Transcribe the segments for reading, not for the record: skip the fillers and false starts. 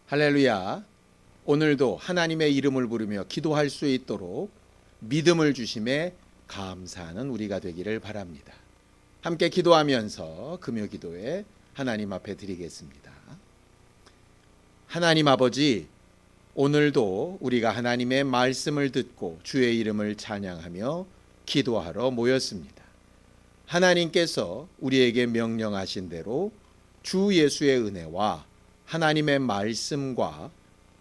할렐루야. 오늘도 하나님의 이름을 부르며 기도할 수 있도록 믿음을 주심에 감사하는 우리가 되기를 바랍니다. 함께 기도하면서 금요 기도에 하나님 앞에 드리겠습니다. 하나님 아버지, 오늘도 우리가 하나님의 말씀을 듣고 주의 이름을 찬양하며 기도하러 모였습니다. 하나님께서 우리에게 명령하신 대로 주 예수의 은혜와 하나님의 말씀과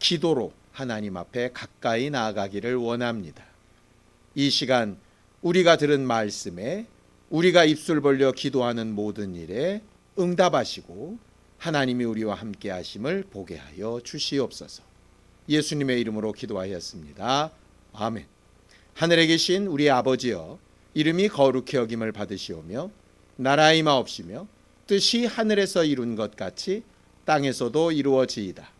기도로 하나님 앞에 가까이 나아가기를 원합니다. 이 시간 우리가 들은 말씀에 우리가 입술 벌려 기도하는 모든 일에 응답하시고 하나님이 우리와 함께 하심을 보게 하여 주시옵소서. 예수님의 이름으로 기도하였습니다. 아멘. 하늘에 계신 우리 아버지여, 이름이 거룩히 여김을 받으시오며 나라의 마옵시며 뜻이 하늘에서 이룬 것 같이 땅에서도 이루어지이다.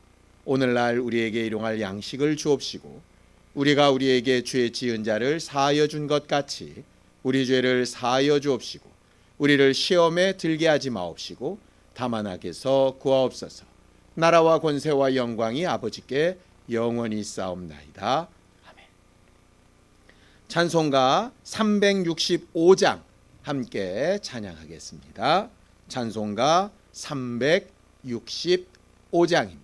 오늘날 우리에게 일용할 양식을 주옵시고 우리가 우리에게 죄 지은 자를 사하여 준 것 같이 우리 죄를 사하여 주옵시고 우리를 시험에 들게 하지 마옵시고 다만 악에서 구하옵소서. 나라와 권세와 영광이 아버지께 영원히 있사옵나이다. 아멘. 찬송가 365장 함께 찬양하겠습니다. 찬송가 365장입니다.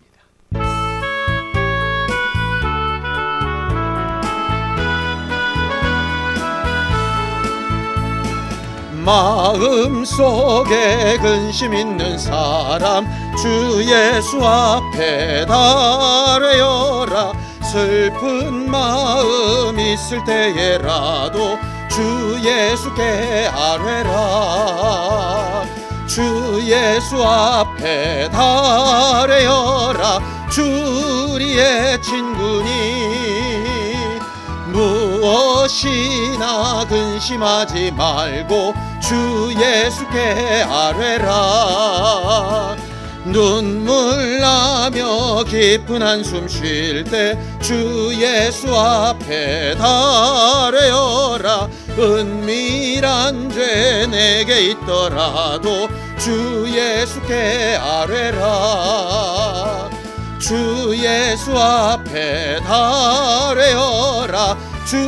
마음속에 근심 있는 사람 주 예수 앞에 달래어라. 슬픈 마음 있을 때에라도 주 예수께 아뢰라. 주 예수 앞에 달래어라. 주 우리의 친구니 무엇이나 근심하지 말고 주 예수께 아뢰라. 눈물 나며 깊은 한숨 쉴 때 주 예수 앞에 달래어라. 은밀한 죄 내게 있더라도 주 예수께 아뢰라. 주 예수 앞에 달래어라. 주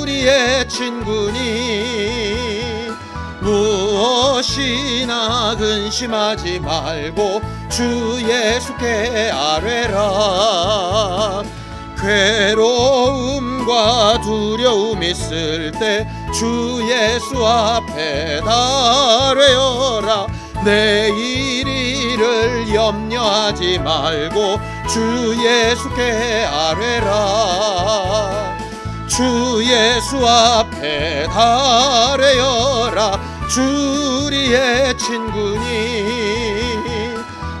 우리의 친구니 무엇이나 근심하지 말고 주 예수께 아뢰라. 괴로움과 두려움 있을 때 주 예수 앞에 달래어라. 내일 일을 염려하지 말고 주 예수께 아뢰라. 주 예수 앞에 달래어라. 주 우리의 친구니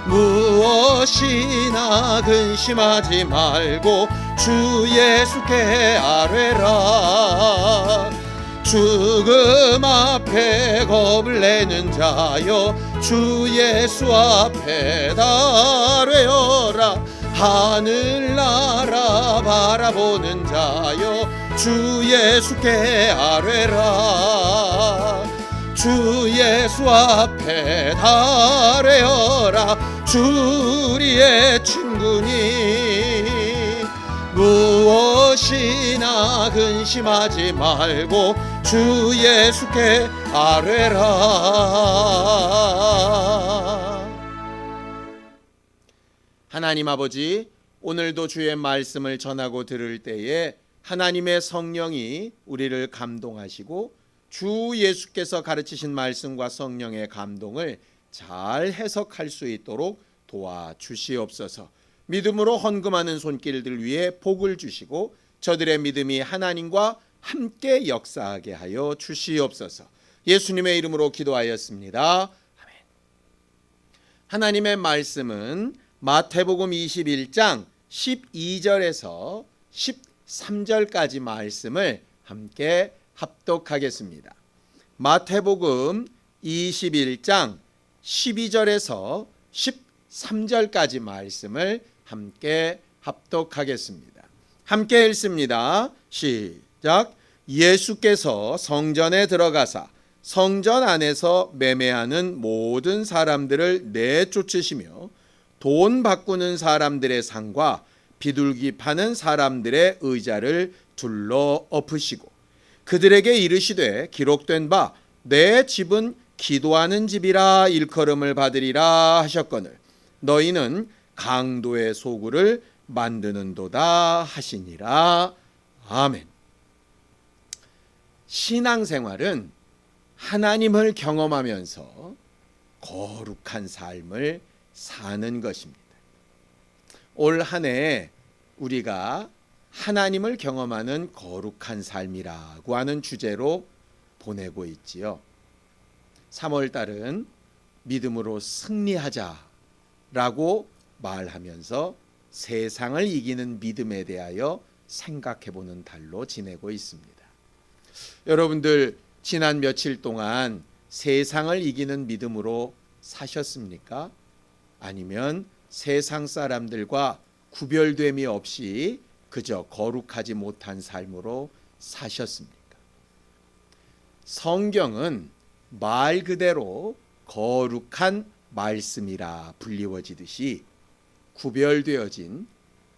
무엇이나 근심하지 말고 주 예수께 아뢰라. 죽음 앞에 겁을 내는 자여 주 예수 앞에 달래어라. 하늘나라 바라보는 자여 주 예수께 아뢰라. 주 예수 앞에 달래어라. 주 우리의 친구니 무엇이나 근심하지 말고 주 예수께 아뢰라. 하나님 아버지, 오늘도 주의 말씀을 전하고 들을 때에 하나님의 성령이 우리를 감동하시고 주 예수께서 가르치신 말씀과 성령의 감동을 잘 해석할 수 있도록 도와주시옵소서. 믿음으로 헌금하는 손길들 위에 복을 주시고 저들의 믿음이 하나님과 함께 역사하게 하여 주시옵소서. 예수님의 이름으로 기도하였습니다. 아멘. 하나님의 말씀은 마태복음 21장 12절에서 13절까지 말씀을 함께 합독하겠습니다. 마태복음 21장 12절에서 13절까지 말씀을 함께 합독하겠습니다. 함께 읽습니다. 시작. 예수께서 성전에 들어가사 성전 안에서 매매하는 모든 사람들을 내쫓으시며 돈 바꾸는 사람들의 상과 비둘기 파는 사람들의 의자를 둘러 엎으시고 그들에게 이르시되 기록된 바 내 집은 기도하는 집이라 일컬음을 받으리라 하셨거늘 너희는 강도의 소굴을 만드는도다 하시니라. 아멘. 신앙생활은 하나님을 경험하면서 거룩한 삶을 사는 것입니다. 올 한 해 우리가 하나님을 경험하는 거룩한 삶이라고 하는 주제로 보내고 있지요. 3월 달은 믿음으로 승리하자라고 말하면서 세상을 이기는 믿음에 대하여 생각해보는 달로 지내고 있습니다. 여러분들 지난 며칠 동안 세상을 이기는 믿음으로 사셨습니까? 아니면 세상 사람들과 구별됨이 없이 그저 거룩하지 못한 삶으로 사셨습니까? 성경은 말 그대로 거룩한 말씀이라 불리워지듯이 구별되어진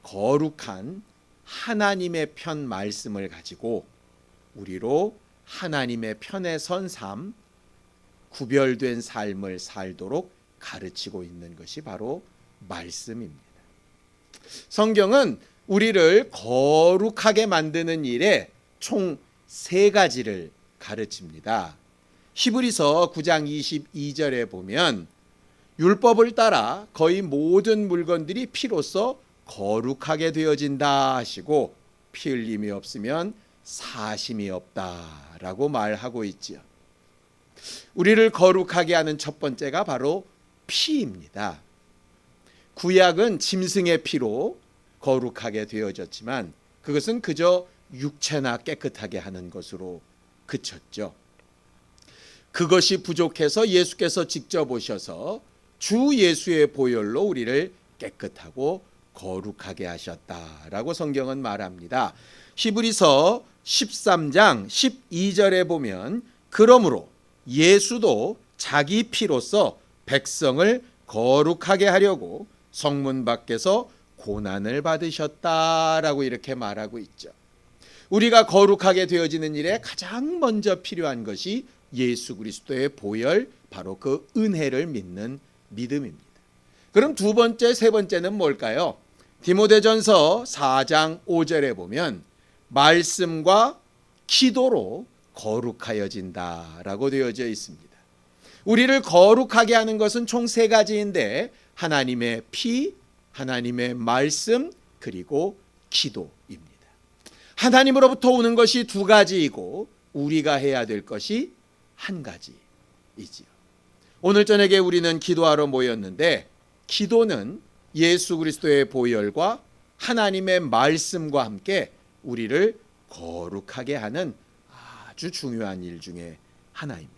거룩한 하나님의 편 말씀을 가지고 우리로 하나님의 편에 선 삶, 구별된 삶을 살도록 가르치고 있는 것이 바로 말씀입니다. 성경은 우리를 거룩하게 만드는 일에 총 3가지를 가르칩니다. 히브리서 9장 22절에 보면 율법을 따라 거의 모든 물건들이 피로써 거룩하게 되어진다 하시고 피 흘림이 없으면 사심이 없다라고 말하고 있지요. 우리를 거룩하게 하는 첫 번째가 바로 피입니다. 구약은 짐승의 피로 거룩하게 되어졌지만 그것은 그저 육체나 깨끗하게 하는 것으로 그쳤죠. 그것이 부족해서 예수께서 직접 오셔서 주 예수의 보혈로 우리를 깨끗하고 거룩하게 하셨다라고 성경은 말합니다. 히브리서 13장 12절에 보면 그러므로 예수도 자기 피로써 백성을 거룩하게 하려고 성문 밖에서 고난을 받으셨다라고 이렇게 말하고 있죠. 우리가 거룩하게 되어지는 일에 가장 먼저 필요한 것이 예수 그리스도의 보혈, 바로 그 은혜를 믿는 믿음입니다. 그럼 두 번째, 세 번째는 뭘까요? 디모데전서 4장 5절에 보면 말씀과 기도로 거룩하여진다라고 되어져 있습니다. 우리를 거룩하게 하는 것은 총 3가지인데 하나님의 피, 하나님의 말씀, 그리고 기도입니다. 하나님으로부터 오는 것이 2가지이고 우리가 해야 될 것이 1가지이지요. 오늘 저녁에 우리는 기도하러 모였는데 기도는 예수 그리스도의 보혈과 하나님의 말씀과 함께 우리를 거룩하게 하는 아주 중요한 일 중에 하나입니다.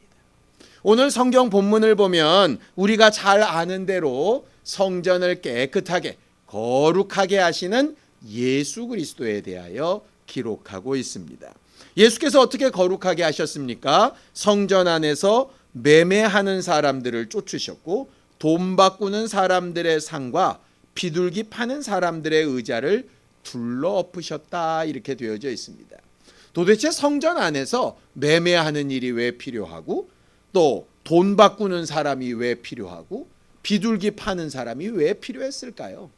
오늘 성경 본문을 보면 우리가 잘 아는 대로 성전을 깨끗하게 거룩하게 하시는 예수 그리스도에 대하여 기록하고 있습니다. 예수께서 어떻게 거룩하게 하셨습니까? 성전 안에서 매매하는 사람들을 쫓으셨고 돈 바꾸는 사람들의 상과 비둘기 파는 사람들의 의자를 둘러 엎으셨다 이렇게 되어져 있습니다. 도대체 성전 안에서 매매하는 일이 왜 필요하고 또 돈 바꾸는 사람이 왜 필요하고 비둘기 파는 사람이 왜 필요했을까요?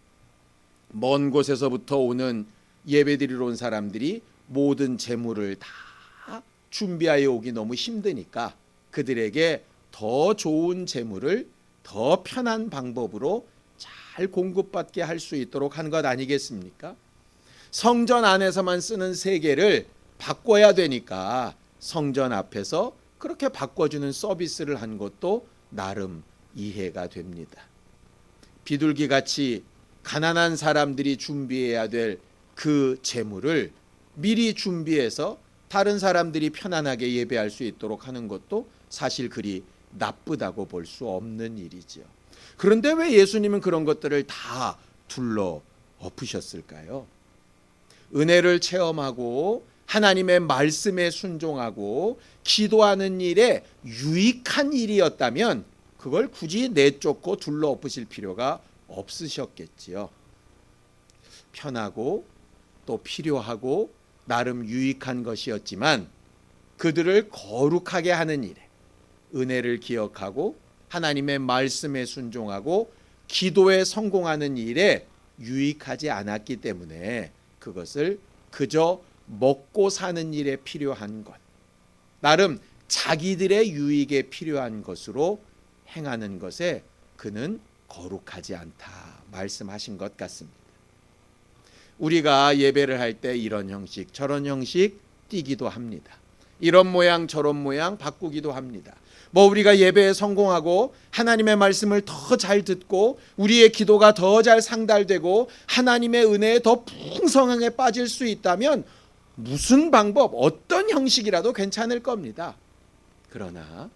먼 곳에서부터 오는 예배드리러 온 사람들이 모든 재물을 다 준비하여 오기 너무 힘드니까 그들에게 더 좋은 재물을 더 편한 방법으로 잘 공급받게 할 수 있도록 한 것 아니겠습니까? 성전 안에서만 쓰는 세계를 바꿔야 되니까 성전 앞에서 그렇게 바꿔주는 서비스를 한 것도 나름 이해가 됩니다. 비둘기같이 가난한 사람들이 준비해야 될 그 재물을 미리 준비해서 다른 사람들이 편안하게 예배할 수 있도록 하는 것도 사실 그리 나쁘다고 볼 수 없는 일이죠. 그런데 왜 예수님은 그런 것들을 다 둘러 엎으셨을까요? 은혜를 체험하고 하나님의 말씀에 순종하고 기도하는 일에 유익한 일이었다면 그걸 굳이 내쫓고 둘러 엎으실 필요가 없으셨겠지요. 편하고 또 필요하고 나름 유익한 것이었지만 그들을 거룩하게 하는 일에, 은혜를 기억하고 하나님의 말씀에 순종하고 기도에 성공하는 일에 유익하지 않았기 때문에 그것을 그저 먹고 사는 일에 필요한 것, 나름 자기들의 유익에 필요한 것으로 행하는 것에 그는 거룩하지 않다 말씀하신 것 같습니다. 우리가 예배를 할 때 이런 형식 저런 형식 띄기도 합니다. 이런 모양 저런 모양 바꾸기도 합니다. 우리가 예배에 성공하고 하나님의 말씀을 더 잘 듣고 우리의 기도가 더 잘 상달되고 하나님의 은혜에 더 풍성하게 빠질 수 있다면 무슨 방법, 어떤 형식이라도 괜찮을 겁니다. 그러나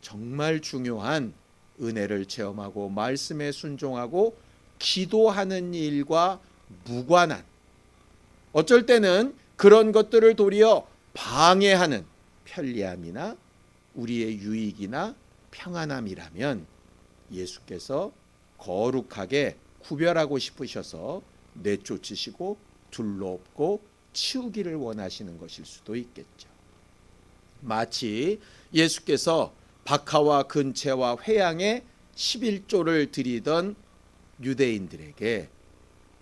정말 중요한 은혜를 체험하고 말씀에 순종하고 기도하는 일과 무관한, 어쩔 때는 그런 것들을 도리어 방해하는 편리함이나 우리의 유익이나 평안함이라면 예수께서 거룩하게 구별하고 싶으셔서 내쫓으시고 둘러엎고 치우기를 원하시는 것일 수도 있겠죠. 마치 예수께서 박하와 근채와 회양에 11조를 드리던 유대인들에게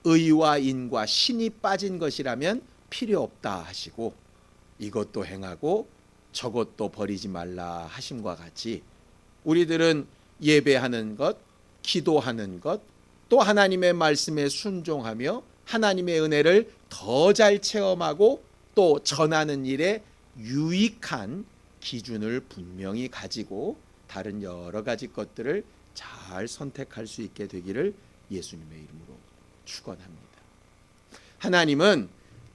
의와 인과 신이 빠진 것이라면 필요 없다 하시고 이것도 행하고 저것도 버리지 말라 하심과 같이 우리들은 예배하는 것, 기도하는 것, 또 하나님의 말씀에 순종하며 하나님의 은혜를 더 잘 체험하고 또 전하는 일에 유익한 기준을 분명히 가지고 다른 여러 가지 것들을 잘 선택할 수 있게 되기를 예수님의 이름으로 축원합니다. 하나님은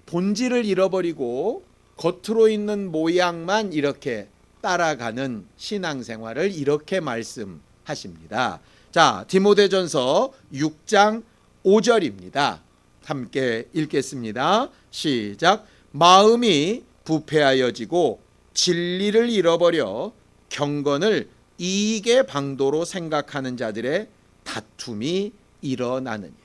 본질을 잃어버리고 겉으로 있는 모양만 이렇게 따라가는 신앙생활을 이렇게 말씀하십니다. 자, 디모데전서 6장 5절입니다. 함께 읽겠습니다. 시작. 마음이 부패하여지고 진리를 잃어버려 경건을 이익의 방도로 생각하는 자들의 다툼이 일어나느니라.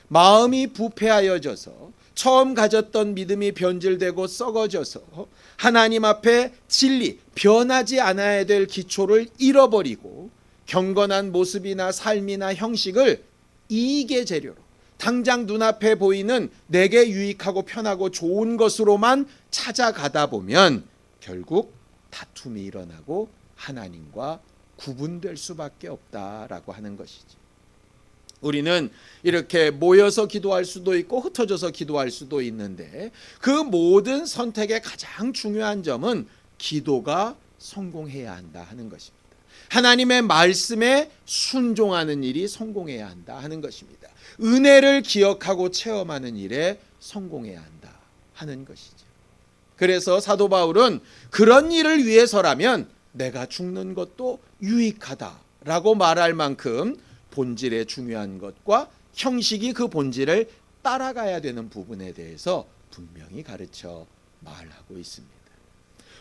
마음이 부패하여져서 처음 가졌던 믿음이 변질되고 썩어져서 하나님 앞에 진리, 변하지 않아야 될 기초를 잃어버리고 경건한 모습이나 삶이나 형식을 이익의 재료로 당장 눈앞에 보이는 내게 유익하고 편하고 좋은 것으로만 찾아가다 보면 결국 다툼이 일어나고 하나님과 구분될 수밖에 없다라고 하는 것이지. 우리는 이렇게 모여서 기도할 수도 있고 흩어져서 기도할 수도 있는데 그 모든 선택의 가장 중요한 점은 기도가 성공해야 한다 하는 것입니다. 하나님의 말씀에 순종하는 일이 성공해야 한다 하는 것입니다. 은혜를 기억하고 체험하는 일에 성공해야 한다 하는 것이죠. 그래서 사도 바울은 그런 일을 위해서라면 내가 죽는 것도 유익하다라고 말할 만큼 본질의 중요한 것과 형식이 그 본질을 따라가야 되는 부분에 대해서 분명히 가르쳐 말하고 있습니다.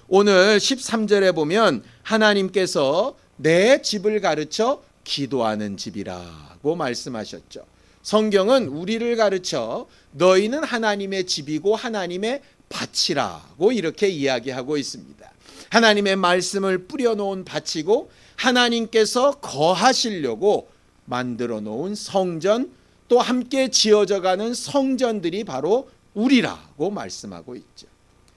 오늘 13절에 보면 하나님께서 내 집을 가르쳐 기도하는 집이라고 말씀하셨죠. 성경은 우리를 가르쳐 너희는 하나님의 집이고 하나님의 밭이라고 이렇게 이야기하고 있습니다. 하나님의 말씀을 뿌려놓은 밭이고 하나님께서 거하시려고 만들어 놓은 성전, 또 함께 지어져가는 성전들이 바로 우리라고 말씀하고 있죠.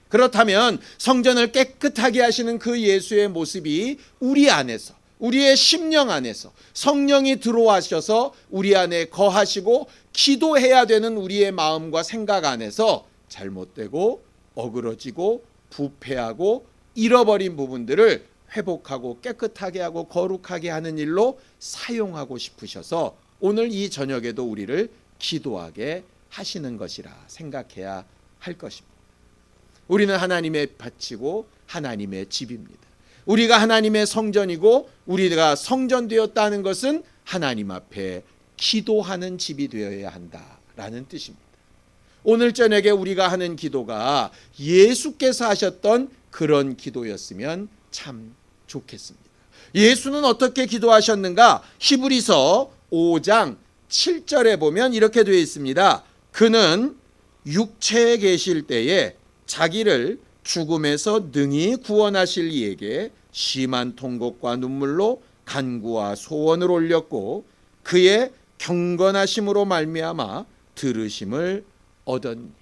그렇다면 성전을 깨끗하게 하시는 그 예수의 모습이 우리 안에서, 우리의 심령 안에서 성령이 들어와셔서 우리 안에 거하시고 기도해야 되는 우리의 마음과 생각 안에서 잘못되고 어그러지고 부패하고 잃어버린 부분들을 회복하고 깨끗하게 하고 거룩하게 하는 일로 사용하고 싶으셔서 오늘 이 저녁에도 우리를 기도하게 하시는 것이라 생각해야 할 것입니다. 우리는 하나님의 밭이고 하나님의 집입니다. 우리가 하나님의 성전이고 우리가 성전되었다는 것은 하나님 앞에 기도하는 집이 되어야 한다라는 뜻입니다. 오늘 저녁에 우리가 하는 기도가 예수께서 하셨던 그런 기도였으면 참 좋겠습니다. 예수는 어떻게 기도하셨는가? 히브리서 5장 7절에 보면 이렇게 되어 있습니다. 그는 육체에 계실 때에 자기를 죽음에서 능히 구원하실 이에게 심한 통곡과 눈물로 간구와 소원을 올렸고 그의 경건하심으로 말미암아 들으심을 얻었니라.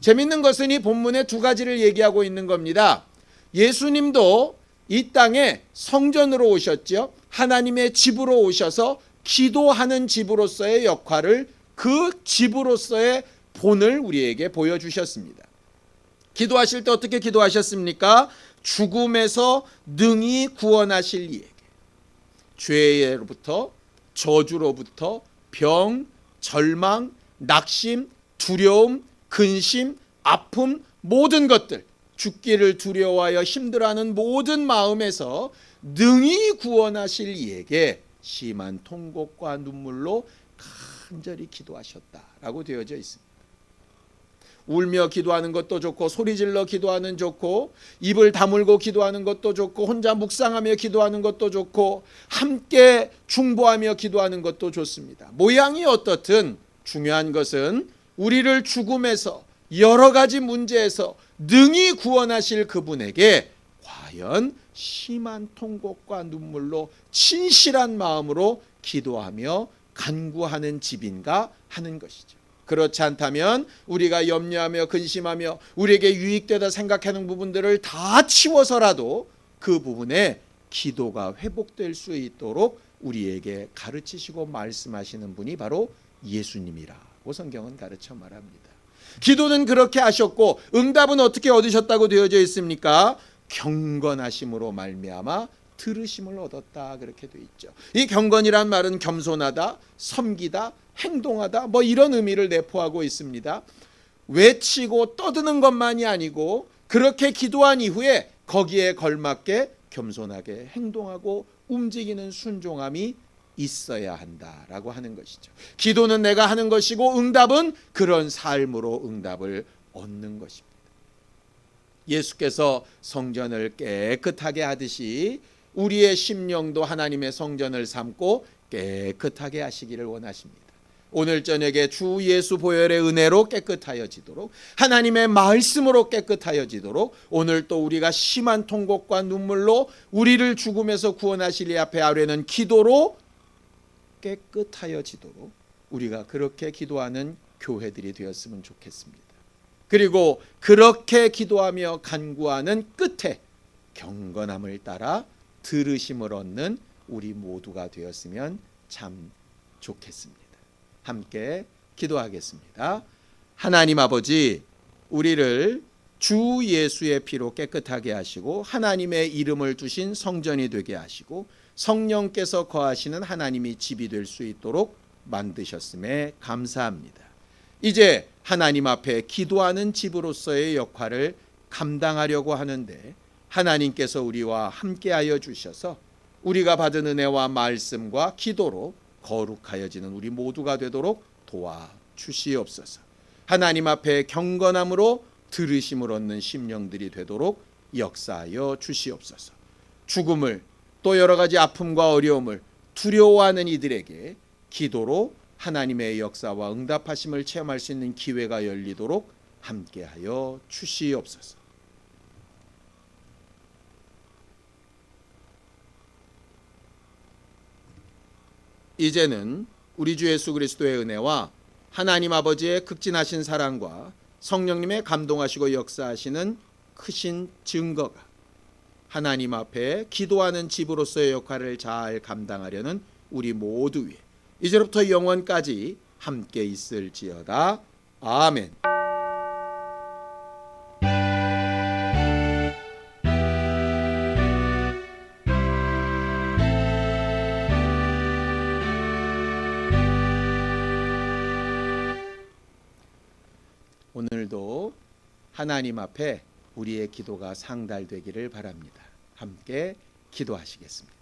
재밌는 것은 이 본문에 두 가지를 얘기하고 있는 겁니다. 예수님도 이 땅에 성전으로 오셨죠. 하나님의 집으로 오셔서 기도하는 집으로서의 역할을, 그 집으로서의 본을 우리에게 보여주셨습니다. 기도하실 때 어떻게 기도하셨습니까? 죽음에서 능히 구원하실 이에게, 죄로부터, 저주로부터, 병, 절망, 낙심, 두려움, 근심, 아픔, 모든 것들, 죽기를 두려워하여 힘들어하는 모든 마음에서 능히 구원하실 이에게 심한 통곡과 눈물로 간절히 기도하셨다라고 되어져 있습니다. 울며 기도하는 것도 좋고, 소리질러 기도하는 좋고, 입을 다물고 기도하는 것도 좋고, 혼자 묵상하며 기도하는 것도 좋고, 함께 중보하며 기도하는 것도 좋습니다. 모양이 어떻든 중요한 것은 우리를 죽음에서, 여러 가지 문제에서 능히 구원하실 그분에게 과연 심한 통곡과 눈물로 진실한 마음으로 기도하며 간구하는 집인가 하는 것이죠. 그렇지 않다면 우리가 염려하며 근심하며 우리에게 유익되다 생각하는 부분들을 다 치워서라도 그 부분에 기도가 회복될 수 있도록 우리에게 가르치시고 말씀하시는 분이 바로 예수님이라고 성경은 가르쳐 말합니다. 기도는 그렇게 하셨고 응답은 어떻게 얻으셨다고 되어져 있습니까? 경건하심으로 말미암아 들으심을 얻었다, 그렇게 되어 있죠. 이 경건이란 말은 겸손하다, 섬기다, 행동하다, 이런 의미를 내포하고 있습니다. 외치고 떠드는 것만이 아니고 그렇게 기도한 이후에 거기에 걸맞게 겸손하게 행동하고 움직이는 순종함이 있어야 한다라고 하는 것이죠. 기도는 내가 하는 것이고 응답은 그런 삶으로 응답을 얻는 것입니다. 예수께서 성전을 깨끗하게 하듯이 우리의 심령도 하나님의 성전을 삼고 깨끗하게 하시기를 원하십니다. 오늘 저녁에 주 예수 보혈의 은혜로 깨끗하여지도록, 하나님의 말씀으로 깨끗하여지도록, 오늘 또 우리가 심한 통곡과 눈물로 우리를 죽음에서 구원하실 이 앞에 아뢰는 기도로 깨끗하여지도록 우리가 그렇게 기도하는 교회들이 되었으면 좋겠습니다. 그리고 그렇게 기도하며 간구하는 끝에 경건함을 따라 들으심을 얻는 우리 모두가 되었으면 참 좋겠습니다. 함께 기도하겠습니다. 하나님 아버지, 우리를 주 예수의 피로 깨끗하게 하시고 하나님의 이름을 두신 성전이 되게 하시고 성령께서 거하시는 하나님의 집이 될 수 있도록 만드셨음에 감사합니다. 이제 하나님 앞에 기도하는 집으로서의 역할을 감당하려고 하는데 하나님께서 우리와 함께하여 주셔서 우리가 받은 은혜와 말씀과 기도로 거룩하여지는 우리 모두가 되도록 도와주시옵소서. 하나님 앞에 경건함으로 들으심을 얻는 심령들이 되도록 역사하여 주시옵소서. 죽음을, 또 여러 가지 아픔과 어려움을 두려워하는 이들에게 기도로 하나님의 역사와 응답하심을 체험할 수 있는 기회가 열리도록 함께하여 주시옵소서. 이제는 우리 주 예수 그리스도의 은혜와 하나님 아버지의 극진하신 사랑과 성령님의 감동하시고 역사하시는 크신 증거가 하나님 앞에 기도하는 집으로서의 역할을 잘 감당하려는 우리 모두 위에 이제부터 영원까지 함께 있을지어다. 아멘. 오늘도 하나님 앞에 우리의 기도가 상달되기를 바랍니다. 함께 기도하시겠습니다.